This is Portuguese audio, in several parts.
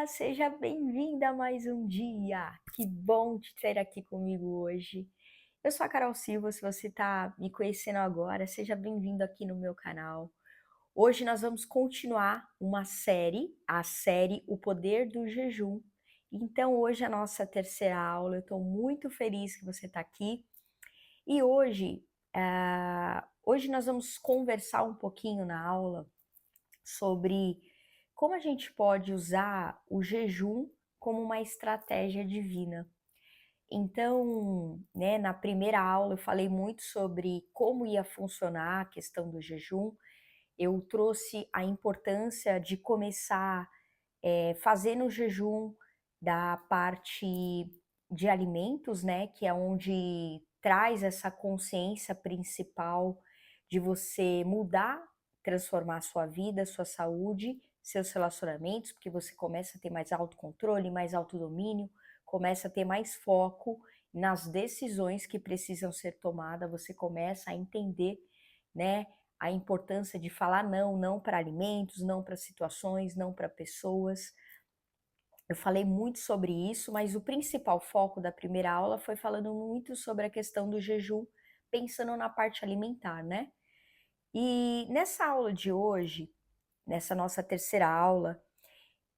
Seja bem-vinda a mais um dia. Que bom te ter aqui comigo hoje. Eu sou a Carol Silva, se você está me conhecendo agora, seja bem-vindo aqui no meu canal. Hoje nós vamos continuar uma série, a série O Poder do Jejum. Então hoje é a nossa terceira aula, eu estou muito feliz que você está aqui. E hoje nós vamos conversar um pouquinho na aula sobre como a gente pode usar o jejum como uma estratégia divina. Então, né, na primeira aula eu falei muito sobre como ia funcionar a questão do jejum. Eu trouxe a importância de começar fazendo o jejum da parte de alimentos, né, que é onde traz essa consciência principal de você mudar, transformar a sua vida, sua saúde, seus relacionamentos, porque você começa a ter mais autocontrole, mais autodomínio, começa a ter mais foco nas decisões que precisam ser tomadas, você começa a entender, né, a importância de falar não, não para alimentos, não para situações, não para pessoas. Eu falei muito sobre isso, mas o principal foco da primeira aula foi falando muito sobre a questão do jejum, pensando na parte alimentar, né? E nessa aula de hoje, nessa nossa terceira aula,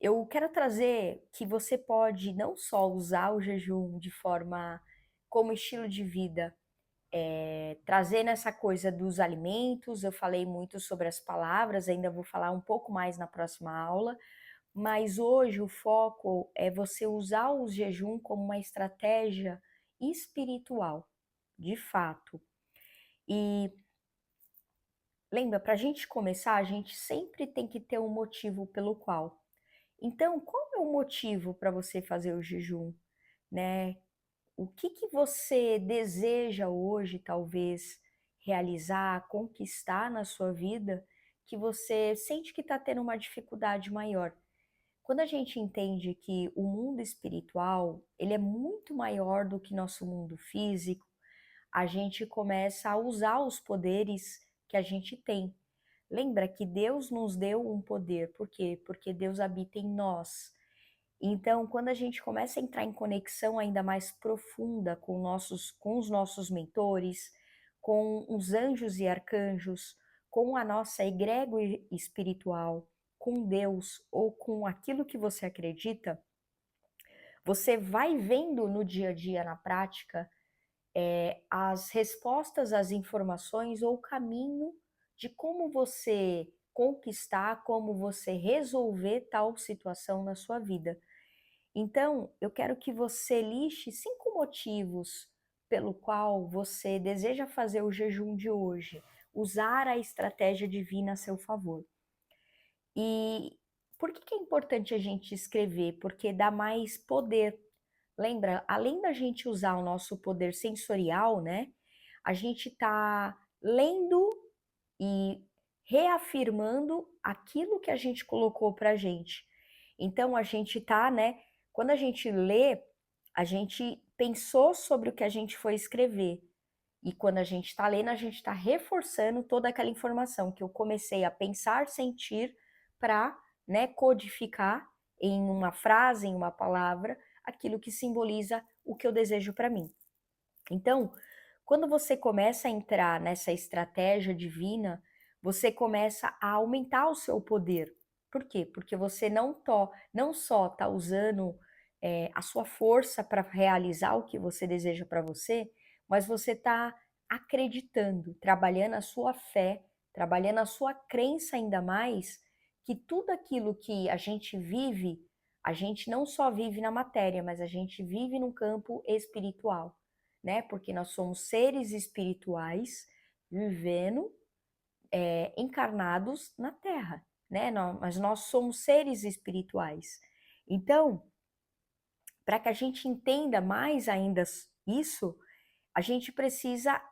eu quero trazer que você pode não só usar o jejum de forma como estilo de vida, trazendo essa coisa dos alimentos, eu falei muito sobre as palavras, ainda vou falar um pouco mais na próxima aula, mas hoje o foco é você usar o jejum como uma estratégia espiritual, de fato. E lembra, para a gente começar, a gente sempre tem que ter um motivo pelo qual. Então, qual é o motivo para você fazer o jejum, né? O que você deseja hoje, talvez, realizar, conquistar na sua vida, que você sente que está tendo uma dificuldade maior? Quando a gente entende que o mundo espiritual, ele é muito maior do que nosso mundo físico, a gente começa a usar os poderes que a gente tem. Lembra que Deus nos deu um poder, por quê? Porque Deus habita em nós. Então, quando a gente começa a entrar em conexão ainda mais profunda com os nossos mentores, com os anjos e arcanjos, com a nossa egrégora espiritual, com Deus ou com aquilo que você acredita, você vai vendo no dia a dia, na prática, as respostas às informações ou o caminho de como você conquistar, como você resolver tal situação na sua vida. Então, eu quero que você liste 5 motivos pelo qual você deseja fazer o jejum de hoje, usar a estratégia divina a seu favor. E por que é importante a gente escrever? Porque dá mais poder. Lembra, além da gente usar o nosso poder sensorial, né? A gente está lendo e reafirmando aquilo que a gente colocou pra gente. Então a gente tá, né? Quando a gente lê, a gente pensou sobre o que a gente foi escrever. E quando a gente está lendo, a gente está reforçando toda aquela informação que eu comecei a pensar, sentir para, né, codificar em uma frase, em uma palavra, aquilo que simboliza o que eu desejo para mim. Então, quando você começa a entrar nessa estratégia divina, você começa a aumentar o seu poder. Por quê? Porque você não só está usando a sua força para realizar o que você deseja para você, mas você está acreditando, trabalhando a sua fé, trabalhando a sua crença ainda mais, que tudo aquilo que a gente vive, a gente não só vive na matéria, mas a gente vive no campo espiritual, né? Porque nós somos seres espirituais vivendo encarnados na Terra, né? Mas nós somos seres espirituais. Então, para que a gente entenda mais ainda isso, a gente precisa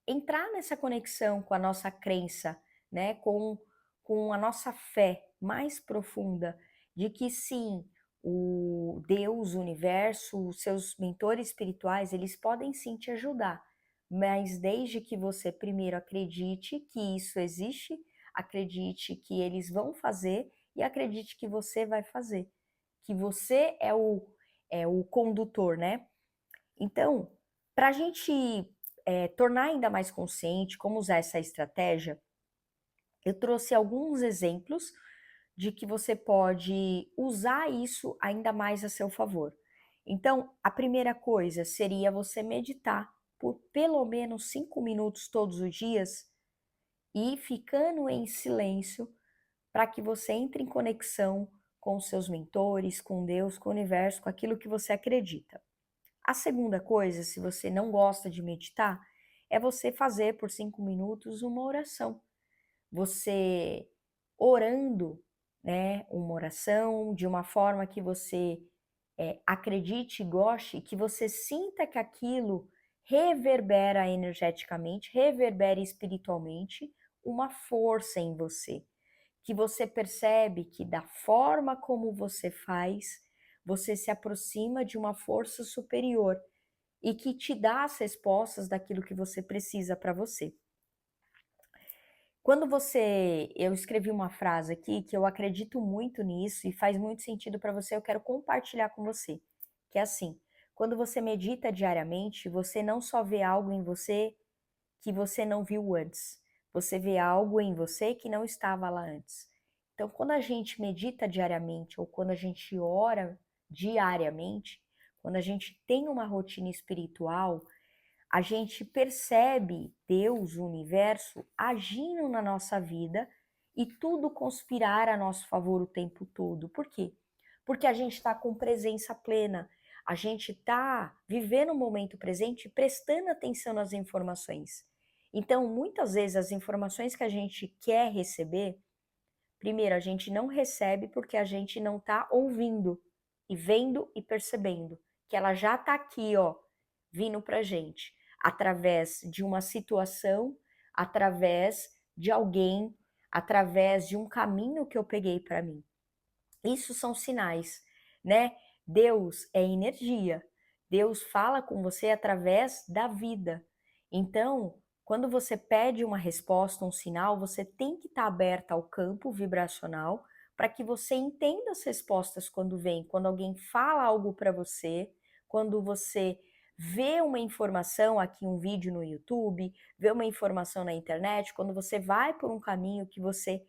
entrar nessa conexão com a nossa crença, né? Com a nossa fé mais profunda de que sim, o Deus, o universo, os seus mentores espirituais, eles podem sim te ajudar, mas desde que você primeiro acredite que isso existe, acredite que eles vão fazer e acredite que você vai fazer, que você é o condutor, né? Então, para a gente tornar ainda mais consciente como usar essa estratégia, eu trouxe alguns exemplos de que você pode usar isso ainda mais a seu favor. Então, a primeira coisa seria você meditar por pelo menos 5 minutos todos os dias e ficando em silêncio para que você entre em conexão com os seus mentores, com Deus, com o universo, com aquilo que você acredita. A segunda coisa, se você não gosta de meditar, é você fazer por 5 minutos uma oração. Você orando, né, uma oração de uma forma que você acredite e goste, que você sinta que aquilo reverbera energeticamente, reverbera espiritualmente uma força em você, que você percebe que da forma como você faz, você se aproxima de uma força superior e que te dá as respostas daquilo que você precisa para você. Eu escrevi uma frase aqui que eu acredito muito nisso e faz muito sentido para você, eu quero compartilhar com você, que é assim: quando você medita diariamente, você não só vê algo em você que você não viu antes, você vê algo em você que não estava lá antes. Então, quando a gente medita diariamente ou quando a gente ora diariamente, quando a gente tem uma rotina espiritual, a gente percebe Deus, o universo, agindo na nossa vida e tudo conspirar a nosso favor o tempo todo. Por quê? Porque a gente está com presença plena, a gente está vivendo o momento presente, prestando atenção nas informações. Então, muitas vezes, as informações que a gente quer receber, primeiro, a gente não recebe porque a gente não está ouvindo e vendo e percebendo que ela já está aqui, ó, vindo para gente, através de uma situação, através de alguém, através de um caminho que eu peguei para mim. Isso são sinais, né? Deus é energia. Deus fala com você através da vida. Então, quando você pede uma resposta, um sinal, você tem que estar aberta ao campo vibracional para que você entenda as respostas quando vem, quando alguém fala algo para você, quando você vê uma informação aqui, um vídeo no YouTube, vê uma informação na internet, quando você vai por um caminho que você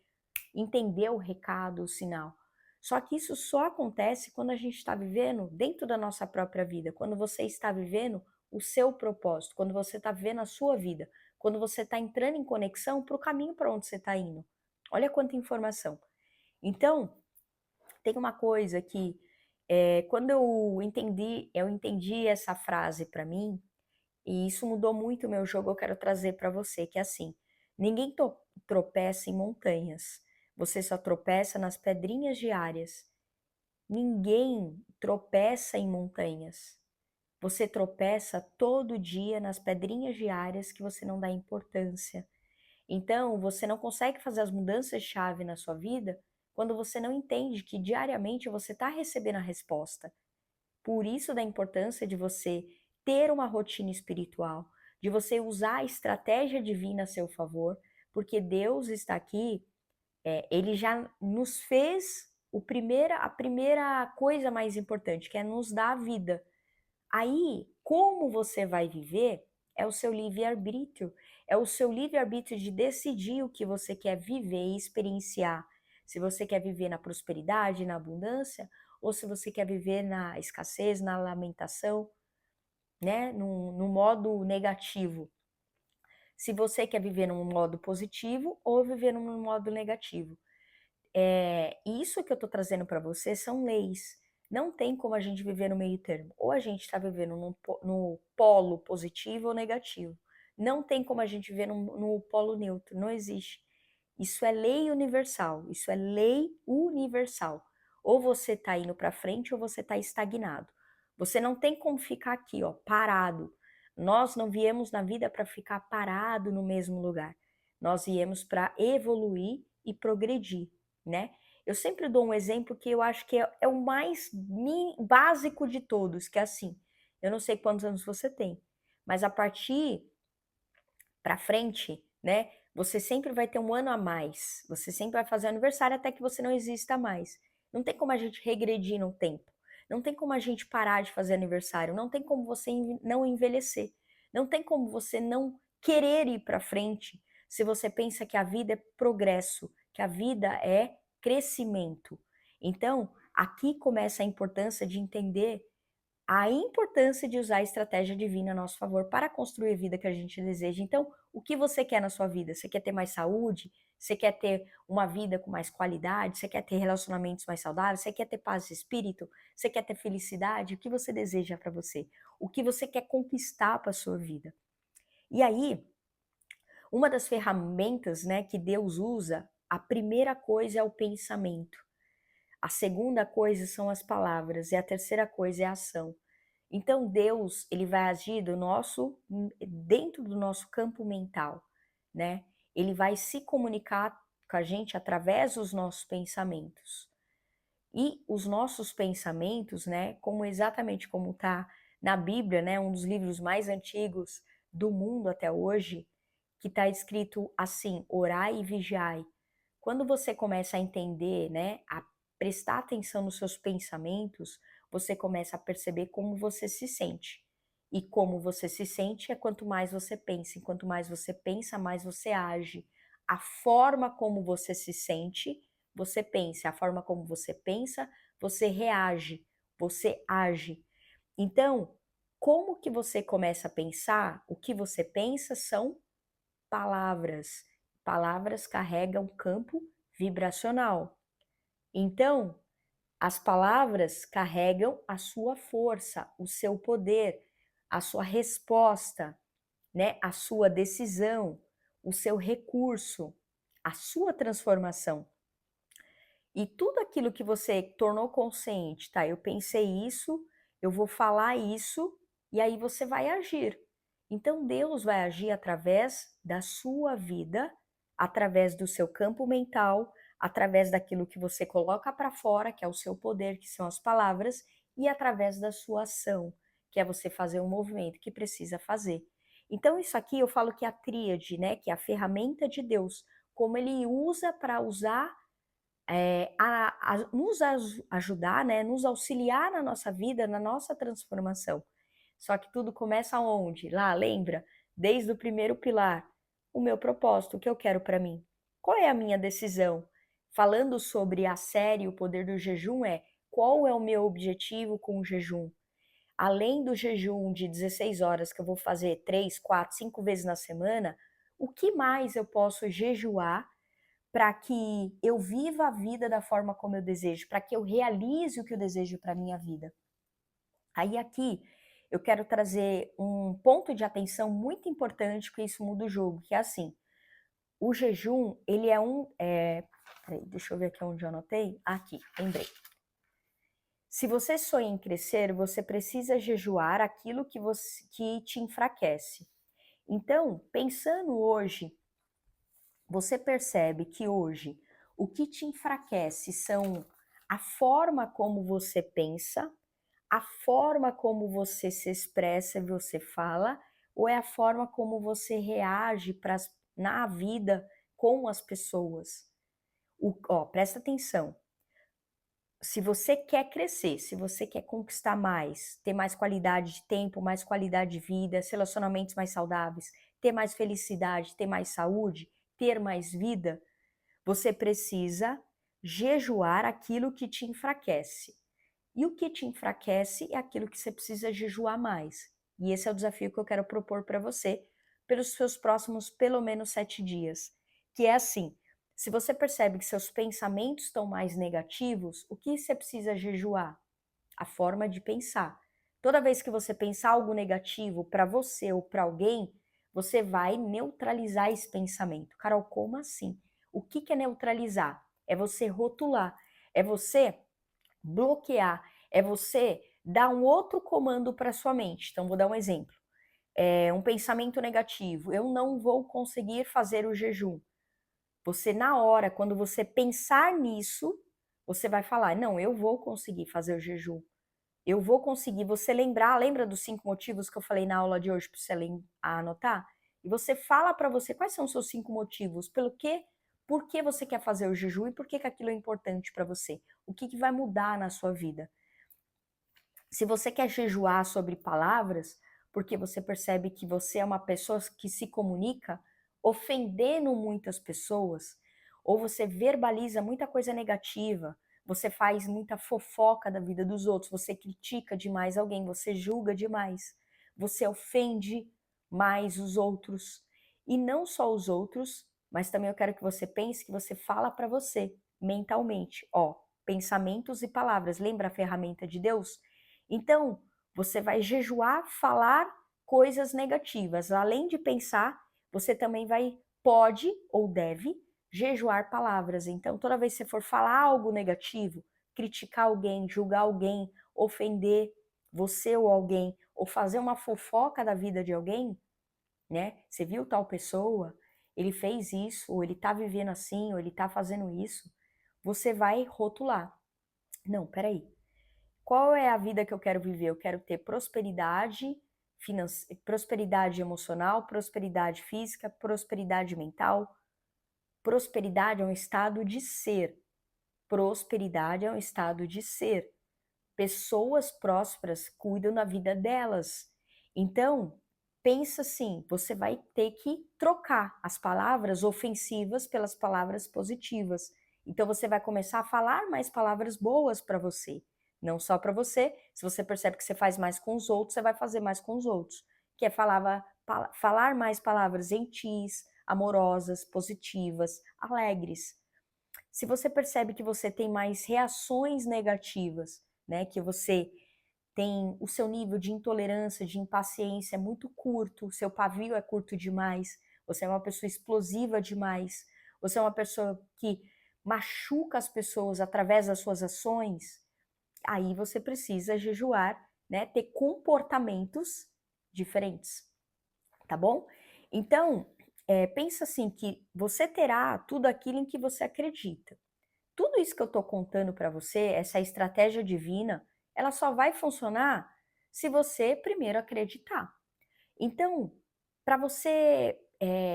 entendeu o recado, o sinal. Só que isso só acontece quando a gente está vivendo dentro da nossa própria vida, quando você está vivendo o seu propósito, quando você está vivendo a sua vida, quando você está entrando em conexão para o caminho para onde você está indo. Olha quanta informação. Então, tem uma coisa que quando eu entendi essa frase para mim, e isso mudou muito o meu jogo, eu quero trazer para você, que é assim: ninguém tropeça em montanhas, você só tropeça nas pedrinhas diárias. Ninguém tropeça em montanhas. Você tropeça todo dia nas pedrinhas diárias que você não dá importância. Então, você não consegue fazer as mudanças de chave na sua vida quando você não entende que diariamente você está recebendo a resposta. Por isso da importância de você ter uma rotina espiritual, de você usar a estratégia divina a seu favor, porque Deus está aqui, ele já nos fez a primeira coisa mais importante, que é nos dar a vida. Aí, como você vai viver, é o seu livre-arbítrio, é o seu livre-arbítrio de decidir o que você quer viver e experienciar. Se você quer viver na prosperidade, na abundância, ou se você quer viver na escassez, na lamentação, né, no modo negativo. Se você quer viver num modo positivo ou viver num modo negativo. Isso que eu estou trazendo para você são leis. Não tem como a gente viver no meio termo. Ou a gente está vivendo no polo positivo ou negativo. Não tem como a gente viver no polo neutro. Não existe. Isso é lei universal. Isso é lei universal. Ou você está indo para frente ou você está estagnado. Você não tem como ficar aqui, ó, parado. Nós não viemos na vida para ficar parado no mesmo lugar. Nós viemos para evoluir e progredir, né? Eu sempre dou um exemplo que eu acho que é o mais básico de todos, que é assim: eu não sei quantos anos você tem, mas a partir para frente, né? Você sempre vai ter um ano a mais. Você sempre vai fazer aniversário até que você não exista mais. Não tem como a gente regredir no tempo. Não tem como a gente parar de fazer aniversário. Não tem como você não envelhecer. Não tem como você não querer ir para frente se você pensa que a vida é progresso, que a vida é crescimento. Então, aqui começa a importância de entender a importância de usar a estratégia divina a nosso favor para construir a vida que a gente deseja. Então, o que você quer na sua vida? Você quer ter mais saúde? Você quer ter uma vida com mais qualidade? Você quer ter relacionamentos mais saudáveis? Você quer ter paz de espírito? Você quer ter felicidade? O que você deseja para você? O que você quer conquistar para a sua vida? E aí, uma das ferramentas, né, que Deus usa, a primeira coisa é o pensamento. A segunda coisa são as palavras e a terceira coisa é a ação. Então Deus, ele vai agir dentro do nosso campo mental, né? Ele vai se comunicar com a gente através dos nossos pensamentos. E os nossos pensamentos, né, como exatamente como está na Bíblia, né, um dos livros mais antigos do mundo até hoje, que está escrito assim: orai e vigiai. Quando você começa a entender, né, a prestar atenção nos seus pensamentos, você começa a perceber como você se sente. E como você se sente é quanto mais você pensa. E quanto mais você pensa, mais você age. A forma como você se sente, você pensa. A forma como você pensa, você reage, você age. Então, como que você começa a pensar? O que você pensa são palavras. Palavras carregam campo vibracional. Então, as palavras carregam a sua força, o seu poder, a sua resposta, né? A sua decisão, o seu recurso, a sua transformação. E tudo aquilo que você tornou consciente, tá? Eu pensei isso, eu vou falar isso, e aí você vai agir. Então Deus vai agir através da sua vida, através do seu campo mental, através daquilo que você coloca para fora, que é o seu poder, que são as palavras, e através da sua ação, que é você fazer um movimento que precisa fazer. Então isso aqui eu falo que é a tríade, né, que é a ferramenta de Deus, como ele usa para usar nos ajudar, né, nos auxiliar na nossa vida, na nossa transformação. Só que tudo começa onde? Lá, lembra? Desde o primeiro pilar, o meu propósito, o que eu quero para mim. Qual é a minha decisão? Falando sobre a série O Poder do Jejum qual é o meu objetivo com o jejum? Além do jejum de 16 horas que eu vou fazer 3, 4, 5 vezes na semana, o que mais eu posso jejuar para que eu viva a vida da forma como eu desejo, para que eu realize o que eu desejo para minha vida. Aí aqui eu quero trazer um ponto de atenção muito importante, que isso muda o jogo, que é assim, o jejum, ele peraí, deixa eu ver aqui onde eu anotei. Aqui, lembrei. Se você sonha em crescer, você precisa jejuar aquilo que te enfraquece. Então, pensando hoje, você percebe que hoje o que te enfraquece são a forma como você pensa, a forma como você se expressa e você fala, ou é a forma como você reage na vida com as pessoas? Presta atenção. Se você quer crescer, se você quer conquistar mais, ter mais qualidade de tempo, mais qualidade de vida, relacionamentos mais saudáveis, ter mais felicidade, ter mais saúde, ter mais vida, você precisa jejuar aquilo que te enfraquece. E o que te enfraquece é aquilo que você precisa jejuar mais. E esse é o desafio que eu quero propor para você pelos seus próximos pelo menos 7 dias. Que é assim, se você percebe que seus pensamentos estão mais negativos, o que você precisa jejuar? A forma de pensar. Toda vez que você pensar algo negativo para você ou para alguém, você vai neutralizar esse pensamento. Carol, como assim? O que é neutralizar? É você rotular, é você bloquear, é você dar um outro comando para sua mente. Então, vou dar um exemplo. Um pensamento negativo. Eu não vou conseguir fazer o jejum. Você, na hora, quando você pensar nisso, você vai falar, não, eu vou conseguir fazer o jejum. Eu vou conseguir. Você lembra dos 5 motivos que eu falei na aula de hoje para você anotar? E você fala para você quais são os seus 5 motivos, pelo que Por que você quer fazer o jejum e por que aquilo é importante para você? O que vai mudar na sua vida? Se você quer jejuar sobre palavras, porque você percebe que você é uma pessoa que se comunica ofendendo muitas pessoas, ou você verbaliza muita coisa negativa, você faz muita fofoca da vida dos outros, você critica demais alguém, você julga demais, você ofende mais os outros. E não só os outros, mas também eu quero que você pense que você fala para você mentalmente, ó, pensamentos e palavras. Lembra a ferramenta de Deus? Então, você vai jejuar, falar coisas negativas. Além de pensar, você também pode ou deve jejuar palavras. Então, toda vez que você for falar algo negativo, criticar alguém, julgar alguém, ofender você ou alguém, ou fazer uma fofoca da vida de alguém, né? Você viu tal pessoa, ele fez isso, ou ele tá vivendo assim, ou ele tá fazendo isso, você vai rotular. Não, peraí. Qual é a vida que eu quero viver? Eu quero ter prosperidade, prosperidade emocional, prosperidade física, prosperidade mental. Prosperidade é um estado de ser. Prosperidade é um estado de ser. Pessoas prósperas cuidam da vida delas. Então, pensa assim, você vai ter que trocar as palavras ofensivas pelas palavras positivas. Então você vai começar a falar mais palavras boas para você, não só para você. Se você percebe que você faz mais com os outros, você vai fazer mais com os outros. Que é falar mais palavras gentis, amorosas, positivas, alegres. Se você percebe que você tem mais reações negativas, né, que você tem o seu nível de intolerância, de impaciência é muito curto, seu pavio é curto demais, você é uma pessoa explosiva demais, você é uma pessoa que machuca as pessoas através das suas ações, aí você precisa jejuar, né, ter comportamentos diferentes, tá bom? Então, pensa assim que você terá tudo aquilo em que você acredita. Tudo isso que eu estou contando para você, essa estratégia divina, ela só vai funcionar se você primeiro acreditar. Então, para você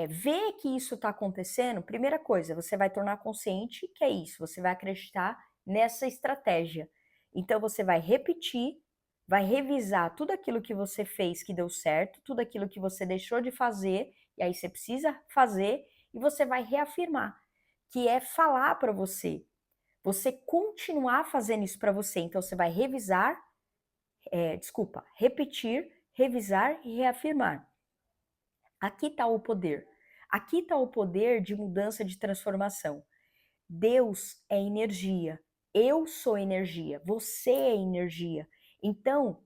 ver que isso está acontecendo, primeira coisa, você vai tornar consciente que é isso, você vai acreditar nessa estratégia. Então, você vai repetir, vai revisar tudo aquilo que você fez que deu certo, tudo aquilo que você deixou de fazer, e aí você precisa fazer, e você vai reafirmar, que é falar para você continuar fazendo isso para você. Então, você vai repetir, revisar e reafirmar. Aqui está o poder. Aqui está o poder de mudança, de transformação. Deus é energia. Eu sou energia. Você é energia. Então,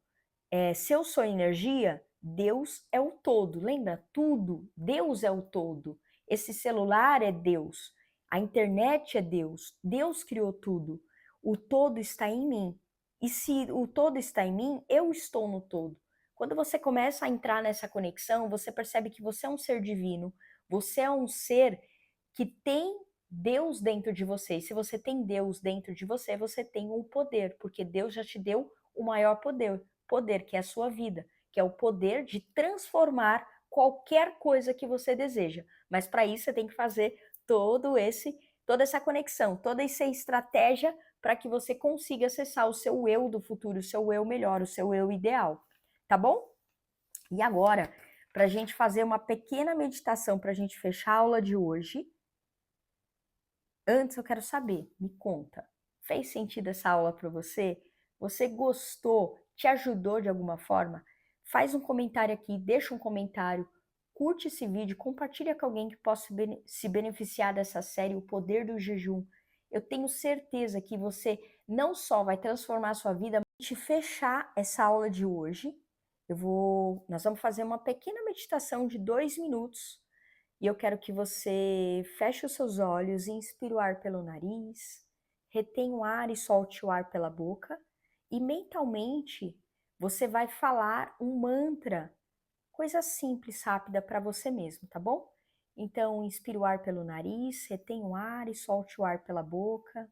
se eu sou energia, Deus é o todo. Lembra? Tudo. Deus é o todo. Esse celular é Deus. A internet é Deus. Deus criou tudo. O todo está em mim. E se o todo está em mim, eu estou no todo. Quando você começa a entrar nessa conexão, você percebe que você é um ser divino. Você é um ser que tem Deus dentro de você. E se você tem Deus dentro de você, você tem um poder, porque Deus já te deu o maior poder que é a sua vida, que é o poder de transformar qualquer coisa que você deseja. Mas para isso você tem que fazer toda essa conexão, toda essa estratégia para que você consiga acessar o seu eu do futuro, o seu eu melhor, o seu eu ideal, tá bom? E agora, para a gente fazer uma pequena meditação para a gente fechar a aula de hoje, antes eu quero saber, me conta, fez sentido essa aula para você? Você gostou? Te ajudou de alguma forma? Faz um comentário aqui, deixa um comentário, curte esse vídeo, compartilha com alguém que possa se beneficiar dessa série, O Poder do Jejum. Eu tenho certeza que você não só vai transformar a sua vida, mas te fechar essa aula de hoje, nós vamos fazer uma pequena meditação de 2 minutos, e eu quero que você feche os seus olhos, inspire o ar pelo nariz, retenha o ar e solte o ar pela boca. E mentalmente você vai falar um mantra, coisa simples, rápida para você mesmo, tá bom? Então, inspire o ar pelo nariz, retenha o ar e solte o ar pela boca.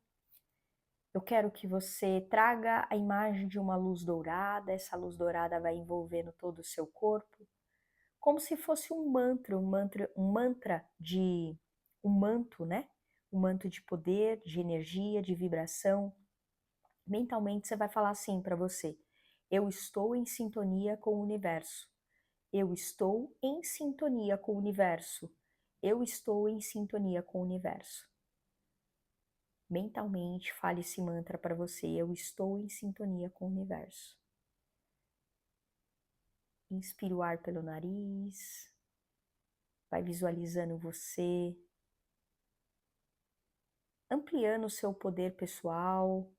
Eu quero que você traga a imagem de uma luz dourada, essa luz dourada vai envolvendo todo o seu corpo, como se fosse um mantra de um manto, né? um manto de poder, de energia, de vibração. Mentalmente você vai falar assim para você: eu estou em sintonia com o universo. Eu estou em sintonia com o universo. Eu estou em sintonia com o universo. Mentalmente fale esse mantra para você: eu estou em sintonia com o universo. Inspira o ar pelo nariz. Vai visualizando você ampliando o seu poder pessoal,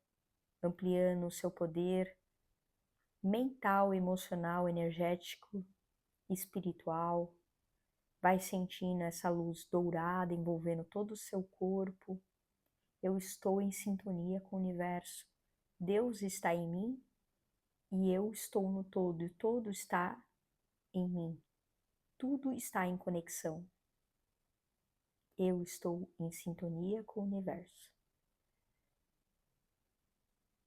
ampliando o seu poder mental, emocional, energético, espiritual. Vai sentindo essa luz dourada envolvendo todo o seu corpo. Eu estou em sintonia com o universo. Deus está em mim e eu estou no todo, e todo está em mim. Tudo está em conexão. Eu estou em sintonia com o universo.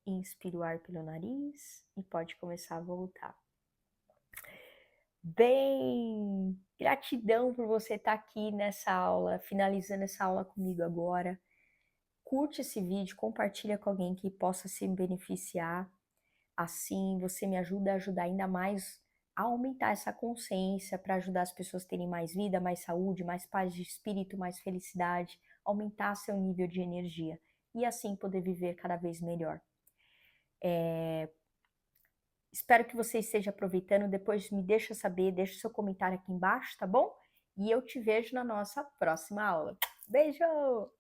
Inspira o ar pelo nariz e pode começar a voltar. Bem, gratidão por você estar aqui nessa aula, finalizando essa aula comigo agora. Curte esse vídeo, compartilha com alguém que possa se beneficiar. Assim você me ajuda a ajudar ainda mais a aumentar essa consciência para ajudar as pessoas a terem mais vida, mais saúde, mais paz de espírito, mais felicidade, aumentar seu nível de energia e assim poder viver cada vez melhor. Espero que você esteja aproveitando. Depois me deixa saber, deixa seu comentário aqui embaixo, tá bom? E eu te vejo na nossa próxima aula. Beijo!